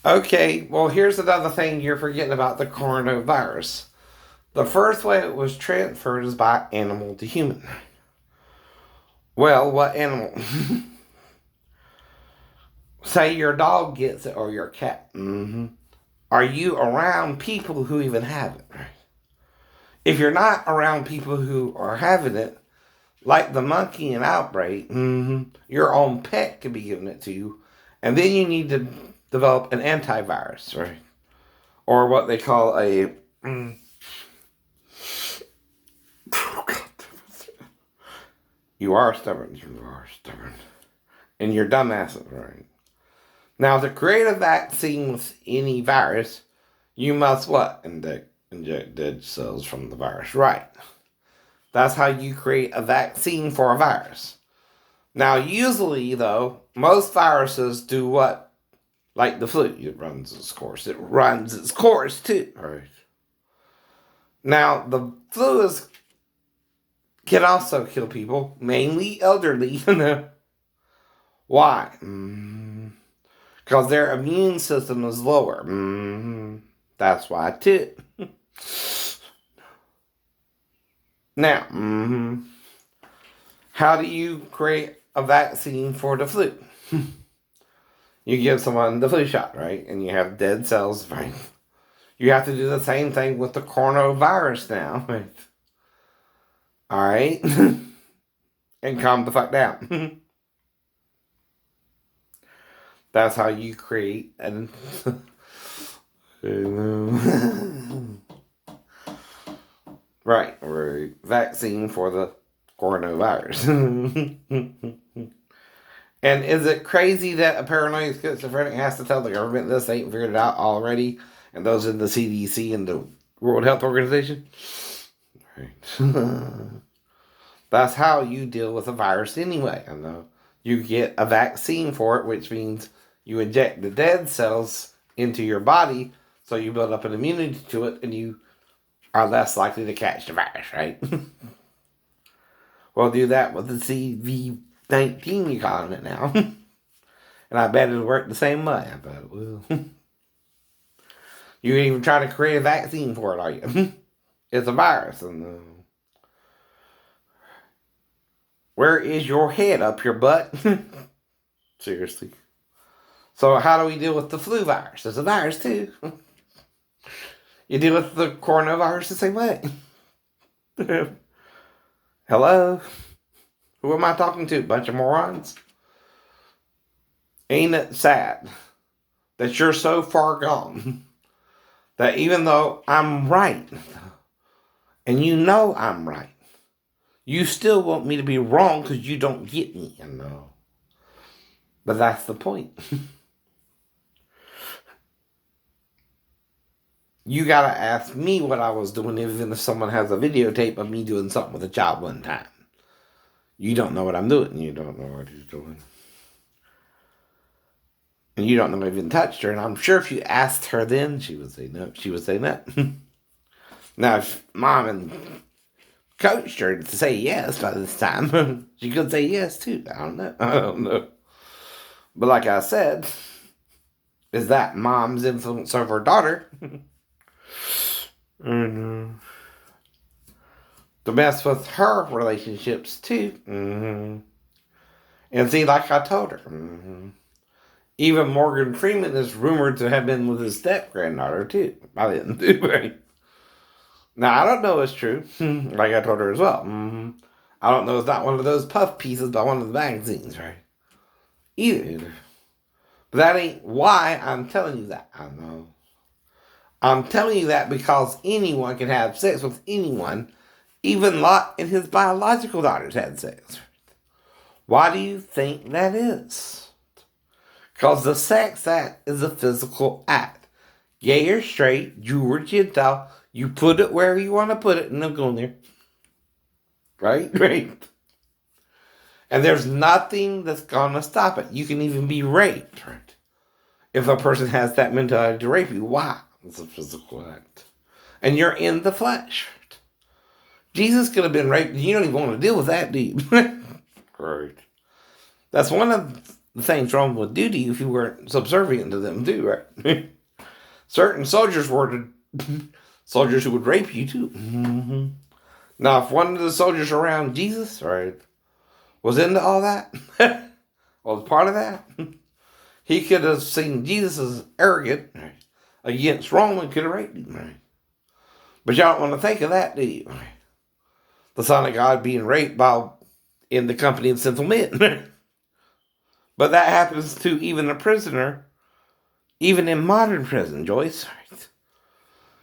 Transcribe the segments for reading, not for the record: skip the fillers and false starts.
Okay, well, here's another thing you're forgetting about the coronavirus. The first way it was transferred is by animal to human. Well, what animal? Say your dog gets it or your cat. Are you around people who even have it? If you're not around people who are having it, like the monkey in outbreak, your own pet could be giving it to you, and then you need to develop an antivirus, right? Or what they call a you are stubborn. You are stubborn. And you're dumbasses, right? Now, to create a vaccine with any virus, you must what? Inject dead cells from the virus. Right. That's how you create a vaccine for a virus. Now, usually, though, most viruses do what? Like the flu. It runs its course. It runs its course, too. Right. Now, the flu can also kill people, mainly elderly. Why? Because their immune system is lower. That's why, too. Now, how do you create a vaccine for the flu? You give someone the flu shot, right? And you have dead cells, right? You have to do the same thing with the coronavirus now, right? All right? And calm the fuck down. That's how you create an right, or vaccine for the coronavirus. And is it crazy that a paranoid schizophrenic has to tell the government this ain't figured it out already? And those in the CDC and the World Health Organization? Right. That's how you deal with a virus anyway. I know. You get a vaccine for it, which means you inject the dead cells into your body, so you build up an immunity to it, and you are less likely to catch the virus, right? We'll do that with the CV-19, you're calling it now. And I bet it'll work the same way. I bet it will. You ain't even trying to create a vaccine for it, are you? It's a virus. And where is your head? Up your butt? Seriously. So how do we deal with the flu virus? It's a virus too. You deal with the coronavirus the same way. Hello? Who am I talking to? Bunch of morons? Ain't it sad that you're so far gone that even though I'm right, and you know I'm right, you still want me to be wrong because you don't get me, I know. But that's the point. You gotta ask me what I was doing, even if someone has a videotape of me doing something with a child one time. You don't know what I'm doing. You don't know what he's doing. And you don't know I even touched her. And I'm sure if you asked her then, she would say no. She would say no. Now, if mom and coached her to say yes by this time, she could say yes too. I don't know. But like I said, is that mom's influence over her daughter? To mess with her relationships too. And see, like I told her, even Morgan Freeman is rumored to have been with his step-granddaughter too. I didn't do right. Now, I don't know if it's true, like I told her as well. I don't know if it's not one of those puff pieces by one of the magazines, right? Either. But that ain't why I'm telling you that. I know. I'm telling you that because anyone can have sex with anyone. Even Lot and his biological daughters had sex. Why do you think that is? Because the sex act is a physical act. Gay or straight, Jew or Gentile, you put it wherever you want to put it and they'll go in there. Right? Right. And there's nothing that's going to stop it. You can even be raped, right? If a person has that mentality to rape you. Why? It's a physical act. And you're in the flesh. Jesus could have been raped. You don't even want to deal with that, do you? Right. That's one of the things Rome would do to you if you weren't subservient to them too, right? Certain soldiers were soldiers who would rape you too. Mm-hmm. Now, if one of the soldiers around Jesus, right, was into all that, was part of that, he could have seen Jesus as arrogant, right, against Rome and could have raped him, right? But y'all don't want to think of that, do you? The Son of God being raped by in the company of sinful men. But that happens to even a prisoner, even in modern prison, Joyce.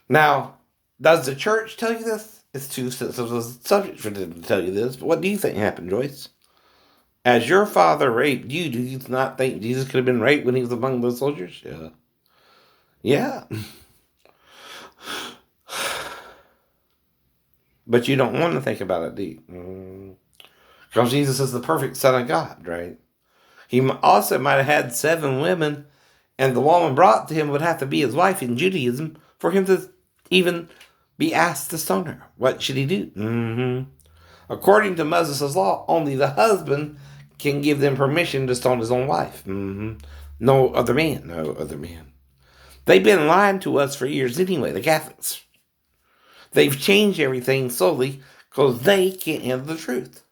Now, does the church tell you this? It's too sensitive a subject for them to tell you this, but what do you think happened, Joyce? As your father raped you, do you not think Jesus could have been raped when he was among those soldiers? Yeah. Yeah. But you don't want to think about it, do you? Because Jesus is the perfect Son of God, right? He also might have had 7 women, and the woman brought to him would have to be his wife in Judaism for him to even be asked to stone her. What should he do? According to Moses' law, only the husband can give them permission to stone his own wife. No other man. No other man. They've been lying to us for years anyway, the Catholics. They've changed everything slowly because they can't handle the truth.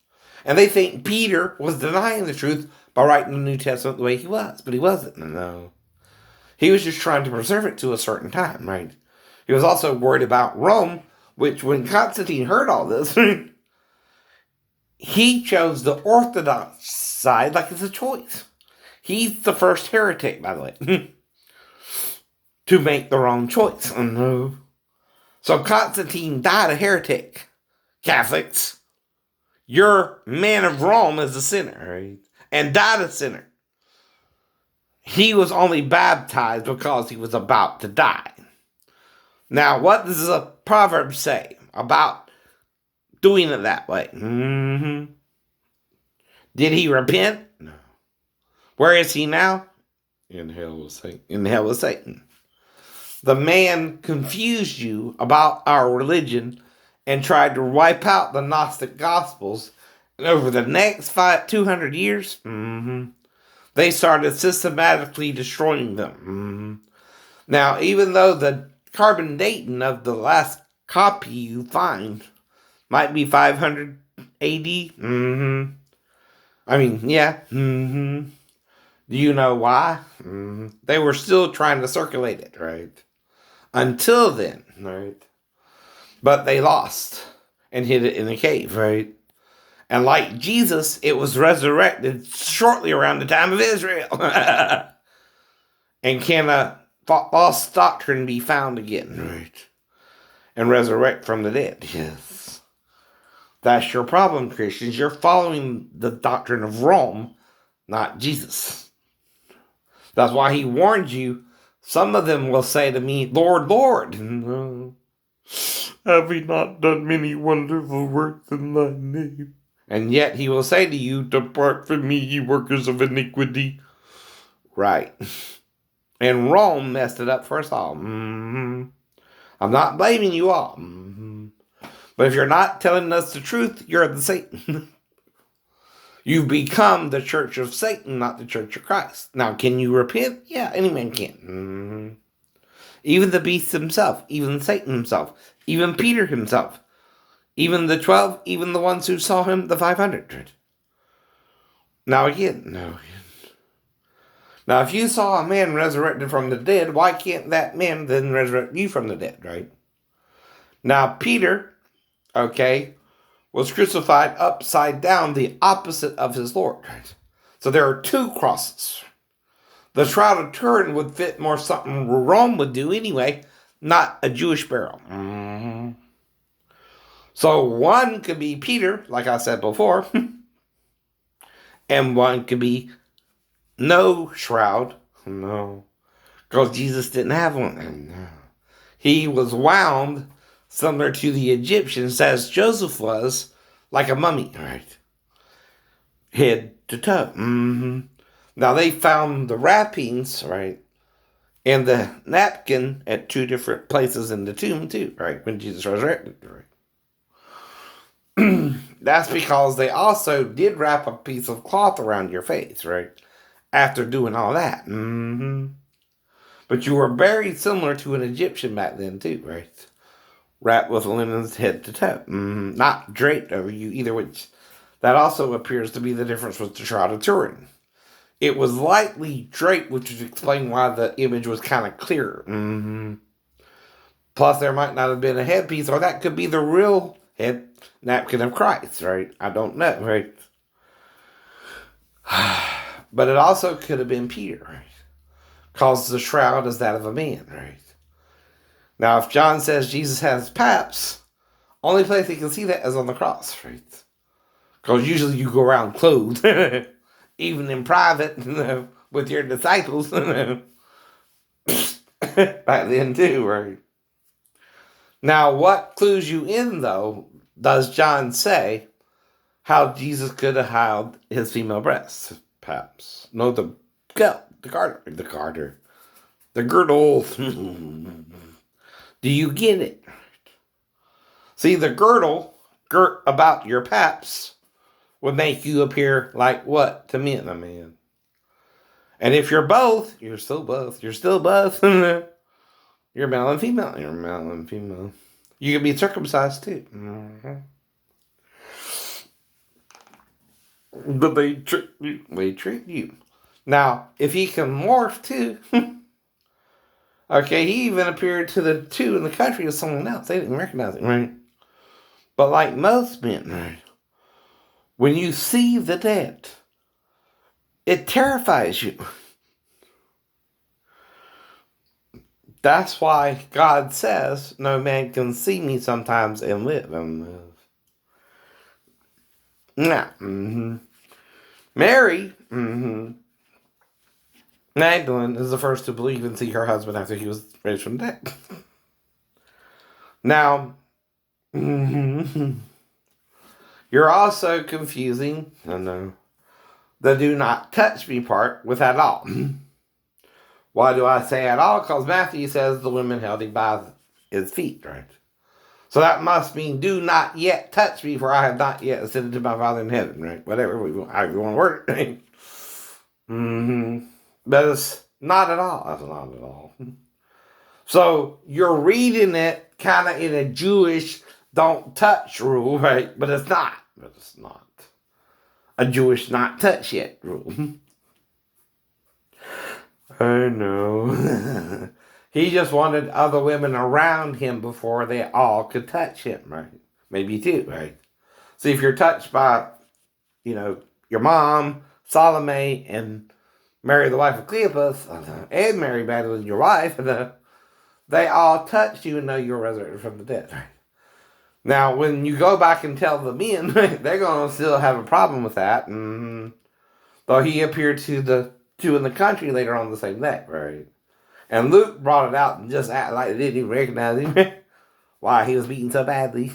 And they think Peter was denying the truth by writing the New Testament the way he was. But he wasn't. No. He was just trying to preserve it to a certain time, right? He was also worried about Rome, which when Constantine heard all this, he chose the Orthodox side like it's a choice. He's the first heretic, by the way, to make the wrong choice. No. So Constantine died a heretic. Catholics, your man of Rome is a sinner, right? And died a sinner. He was only baptized because he was about to die. Now, what does the proverb say about doing it that way? Did he repent? No. Where is he now? In hell with Satan. In hell with Satan. The man confused you about our religion and tried to wipe out the Gnostic Gospels. And over the next 200 years, they started systematically destroying them. Now, even though the carbon dating of the last copy you find might be 500 AD, I mean, yeah, Do you know why? They were still trying to circulate it, right? Until then, right? But they lost and hid it in a cave, right? And like Jesus, it was resurrected shortly around the time of Israel. And can a false doctrine be found again, right? And resurrect from the dead? Yes. That's your problem, Christians. You're following the doctrine of Rome, not Jesus. That's why he warned you. Some of them will say to me, Lord, Lord, have we not done many wonderful works in thy name? And yet he will say to you, depart from me, ye workers of iniquity. Right. And Rome messed it up for us all. I'm not blaming you all. But if you're not telling us the truth, you're the Satan. You've become the church of Satan, not the church of Christ. Now, can you repent? Yeah, any man can. Even the beast himself, even Satan himself, even Peter himself, even the 12, even the ones who saw him, the 500. Now again. Now, if you saw a man resurrected from the dead, why can't that man then resurrect you from the dead, right? Now, Peter, was crucified upside down, the opposite of his Lord. Right? So there are 2 crosses. The Shroud of Turin would fit more something Rome would do anyway, not a Jewish burial. So one could be Peter, like I said before, and one could be no shroud. No. Because Jesus didn't have one. No. He was wound similar to the Egyptians, as Joseph was, like a mummy, right? Head to toe. Now, they found the wrappings, right, and the napkin at 2 different places in the tomb, too, right, when Jesus resurrected, right? That's because they also did wrap a piece of cloth around your face, right? after doing all that. But you were very similar to an Egyptian back then, too, right? Wrapped with linens head to toe. Not draped over you either, which that also appears to be the difference with the Shroud of Turin. It was lightly draped, which would explain why the image was kind of clearer. Plus, there might not have been a headpiece, or that could be the real head napkin of Christ, right? I don't know, right? But it also could have been Peter, right? Because the shroud is that of a man, right? Now, if John says Jesus has paps, only place he can see that is on the cross, right? Because usually you go around clothed, even in private, with your disciples, back then too, right? Now, what clues you in, though, does John say how Jesus could have held his female breasts? Perhaps. No, the girdle. Do you get it? See, the girdle, girt about your paps, would make you appear like what to men, a man. And if you're both, you're still both. You're still both. You're male and female. You're male and female. You can be circumcised too. But they trick you. They trick you. Now, if he can morph too, okay, he even appeared to the two in the country as someone else. They didn't recognize him, right? But like most men, right, when you see the dead, it terrifies you. That's why God says, no man can see me sometimes and live. Now, Mary, Magdalene is the first to believe and see her husband after he was raised from the dead. Now, you're also confusing, the do not touch me part with at all. Why do I say at all? Because Matthew says the women held him by his feet, right? So that must mean do not yet touch me, for I have not yet ascended to my Father in heaven, right? Whatever, however you want to word it, right? But it's not at all. That's not at all. So you're reading it kind of in a Jewish don't touch rule, right? But it's not. It's not a Jewish not touch yet rule. I know. He just wanted other women around him before they all could touch him, right? Maybe two, right? See, if you're touched by, your mom, Salome, and Mary, the wife of Cleopas, and Mary Magdalene, your wife, they all touched you and know you're resurrected from the dead, right? Now, when you go back and tell the men, they're going to still have a problem with that. Though he appeared to the two in the country later on the same day, right? And Luke brought it out and just acted like they didn't even recognize him. Why he was beaten so badly.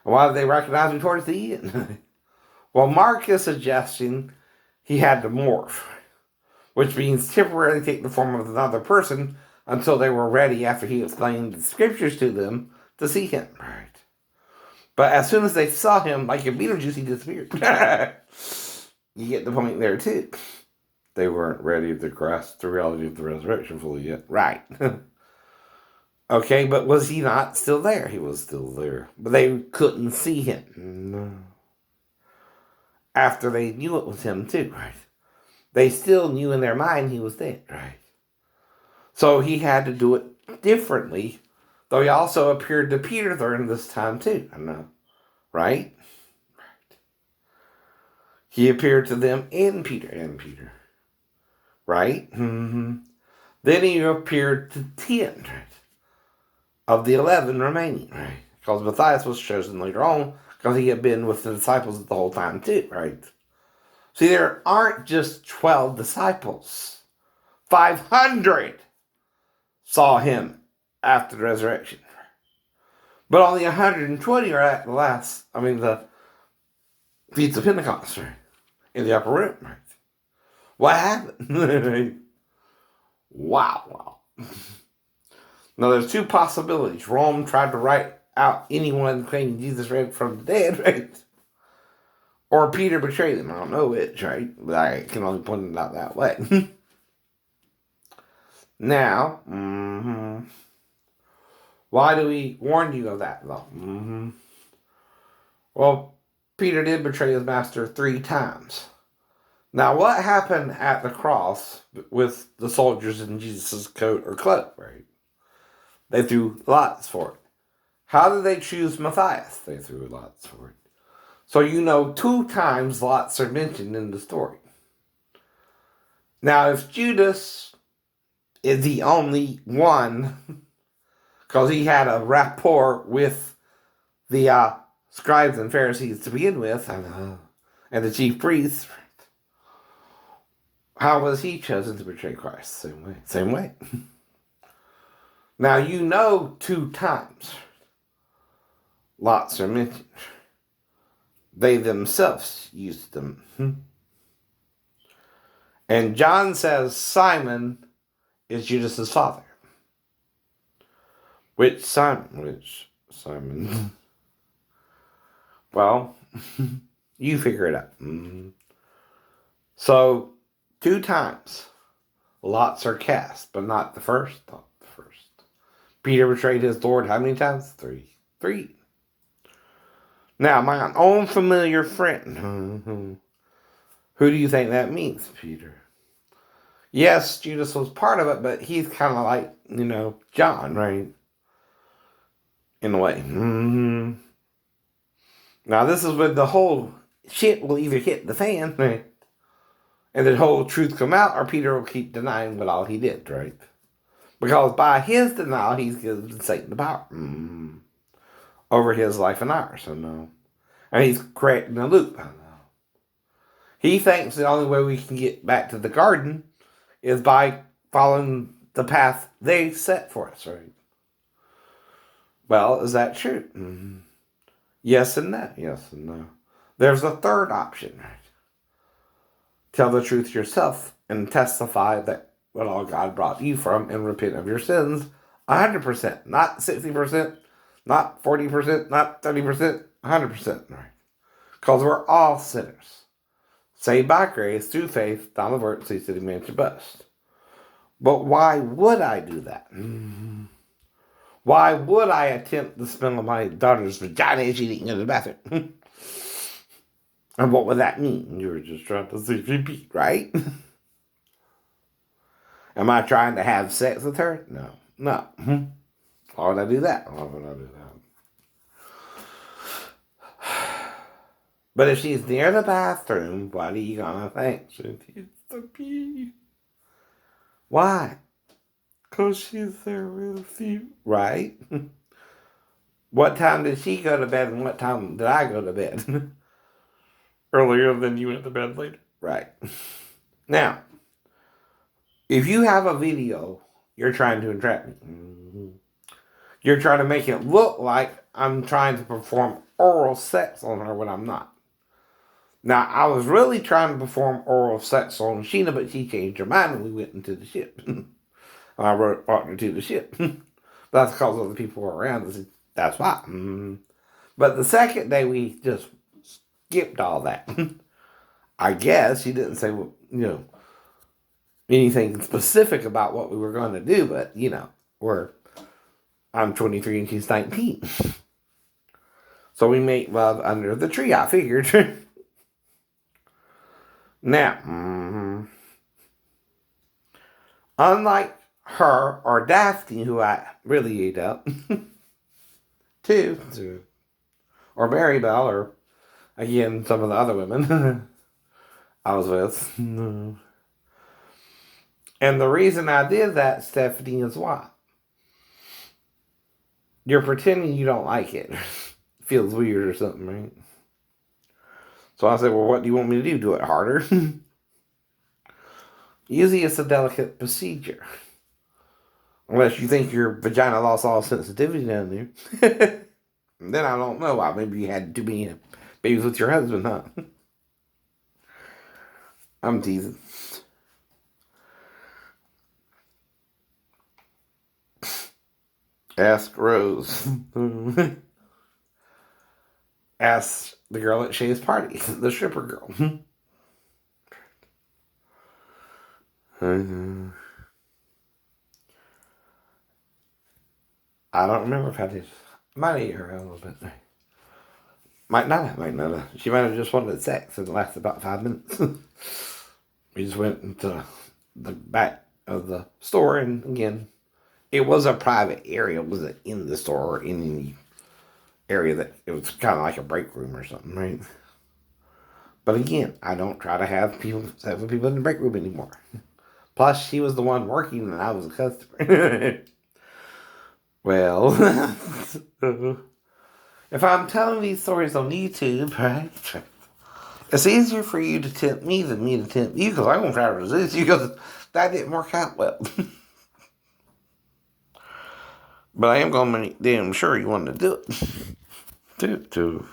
Why did they recognize him towards the end? Well, Mark is suggesting he had to morph, which means temporarily take the form of another person until they were ready after he explained the scriptures to them to see him, right? But as soon as they saw him, like in Beetlejuice, he disappeared. You get the point there, too. They weren't ready to grasp the reality of the resurrection fully yet. Right. Okay, but was he not still there? He was still there. But they couldn't see him. No. After they knew it was him, too, right? They still knew in their mind he was dead, right? So he had to do it differently, though he also appeared to Peter during this time, too. I know. Right? He appeared to them and Peter. Right? Then he appeared to 10, right? Of the 11 remaining, right? Because Matthias was chosen later on because he had been with the disciples the whole time too, right? See, there aren't just 12 disciples. 500 saw him after the resurrection. But only 120 are at the Feast of Pentecost, right? In the upper room, right? What happened? Wow. Now, there's two possibilities. Rome tried to write out anyone claiming Jesus raised from the dead, right? Or Peter betrayed him. I don't know which, right? But I can only point it out that way. Now, why do we warn you of that, though? Well, Peter did betray his master 3 times. Now, what happened at the cross with the soldiers in Jesus' coat or cloak, right? They threw lots for it. How did they choose Matthias? They threw lots for it. So 2 times lots are mentioned in the story. Now, if Judas is the only one, because he had a rapport with the scribes and Pharisees to begin with, and the chief priests, how was he chosen to betray Christ? Same way. Same way. Now, 2 times lots are mentioned. They themselves used them. And John says Simon is Judas's father. Which Simon? Well, you figure it out. So, 2 times lots are cast, but not the first. Not the first. Peter betrayed his Lord how many times? 3. 3. Now, my own familiar friend. Who do you think that means, Peter? Yes, Judas was part of it, but he's kind of like, John, right? In a way. Now, this is when the whole shit will either hit the fan, right? And the whole truth come out, or Peter will keep denying what all he did, right? Because by his denial, he's given Satan the power over his life and ours. And he's creating a loop. He thinks the only way we can get back to the garden is by following the path they set for us, right? Well, is that true? Yes and no. Yes and no. There's a third option, right? Tell the truth yourself and testify that what all God brought you from and repent of your sins 100%, not 60%, not 40%, not 30%, 100%, right? Because we're all sinners. Saved by grace, through faith, down the works, see city mansion bust. But why would I do that? Why would I attempt to smell on my daughter's vagina as she's eating in the bathroom? And what would that mean? You were just trying to see if you beat, right? Am I trying to have sex with her? No. Why would I do that? But if she's near the bathroom, what are you gonna think? She needs to pee. Why? Because she's there with you, right? What time did she go to bed and what time did I go to bed? Earlier than you went to bed later. Right. Now, if you have a video, you're trying to entrap me. You're trying to make it look like I'm trying to perform oral sex on her when I'm not. Now, I was really trying to perform oral sex on Sheena, but she changed her mind and we went into the ship. And I brought her to the ship. That's because other people were around. That's why. But the second day, we just skipped all that. I guess she didn't say, anything specific about what we were going to do, but, I'm 23 and she's 19. So we made love under the tree, I figured. Now, unlike her or Daphne, who I really ate up, too, or Mary Bell, or again, some of the other women I was with. And the reason I did that, Stephanie, is why. You're pretending you don't like it. Feels weird or something, right? So I said, well, what do you want me to do? Do it harder? Usually it's a delicate procedure. Unless you think your vagina lost all sensitivity down there. Then I don't know why. Maybe you had too many babies with your husband, huh? I'm teasing. Ask Rose. Asked the girl at Shay's party, the stripper girl. I don't remember if I did. Might have eat her out a little bit. Might not have. She might have just wanted sex and it lasted about 5 minutes. We just went into the back of the store, and again, it was a private area. It wasn't in the store or in any area that it was kind of like a break room or something, right? But again, I don't try to have sex with people in the break room anymore. Plus, she was the one working and I was a customer. Well, if I'm telling these stories on YouTube, right, it's easier for you to tempt me than me to tempt you, because I'm going to try to resist you because that didn't work out well. But I am going to make damn sure you want to do it. To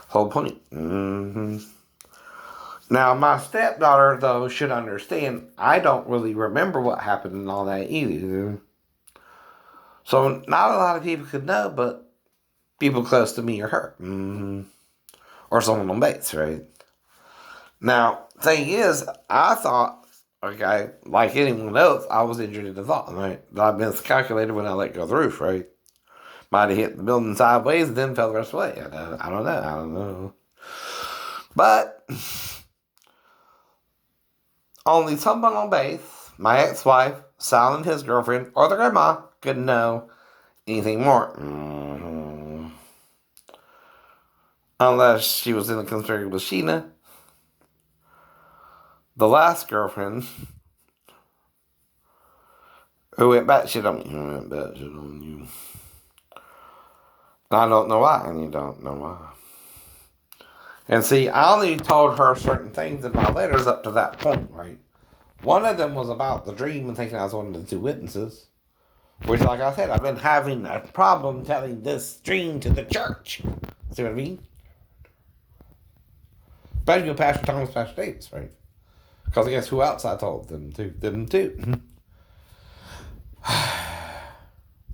whole point. Now, my stepdaughter, though, should understand I don't really remember what happened and all that either. So, not a lot of people could know, but people close to me or her. Or someone on base, right? Now, thing is, I thought, okay, like anyone else, I was injured in the thought, right? I miscalculated when I let go of the roof, right? Might have hit the building sideways and then fell the rest of the way. I don't know. But only someone on base, my ex-wife, Sal and his girlfriend, or the grandma, could know anything more. Unless she was in a conspiracy with Sheena, the last girlfriend, who went batshit on you. I don't know why, and you don't know why. And see, I only told her certain things in my letters up to that point, right? One of them was about the dream and thinking I was one of the two witnesses. Which, like I said, I've been having a problem telling this dream to the church. See what I mean? But you Pastor Thomas, Pastor Davis, right? Because I guess who else I told them to? Them too.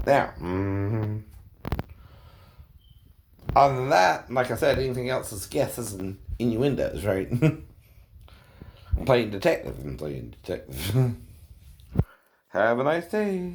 Now, other than that, like I said, anything else is guesses and innuendos, right? I'm playing detective. Have a nice day.